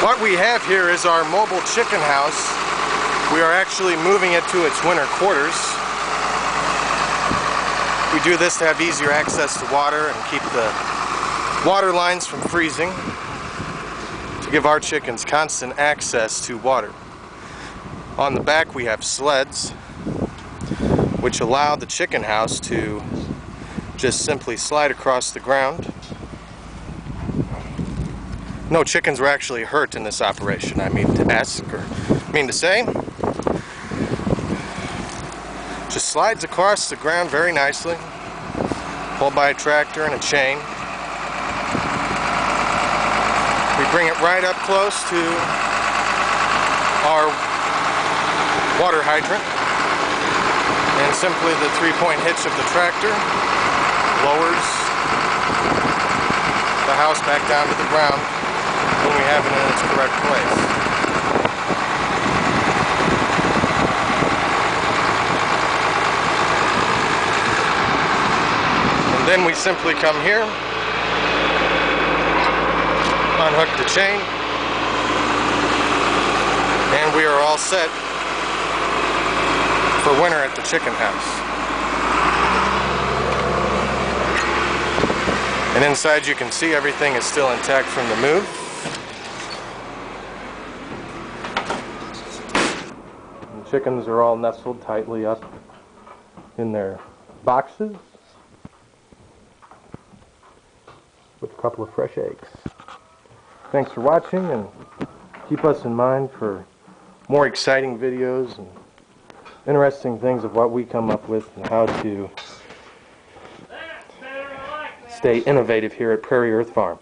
What we have here is our mobile chicken house. We are actually moving it to its winter quarters. We do this to have easier access to water and keep the water lines from freezing, to give our chickens constant access to water. On the back we have sleds, which allow the chicken house to just simply slide across the ground. No chickens were actually hurt in this operation, I mean to say. Just slides across the ground very nicely, pulled by a tractor and a chain. We bring it right up close to our water hydrant, and simply the 3-point hitch of the tractor lowers the house back down to the ground when we have it in its correct place. And then we simply come here, unhook the chain, and we are all set for winter at the chicken house. And inside you can see everything is still intact from the move. And the chickens are all nestled tightly up in their boxes with a couple of fresh eggs. Thanks for watching, and keep us in mind for more exciting videos and interesting things of what we come up with and how to stay innovative here at Prairie Earth Farm.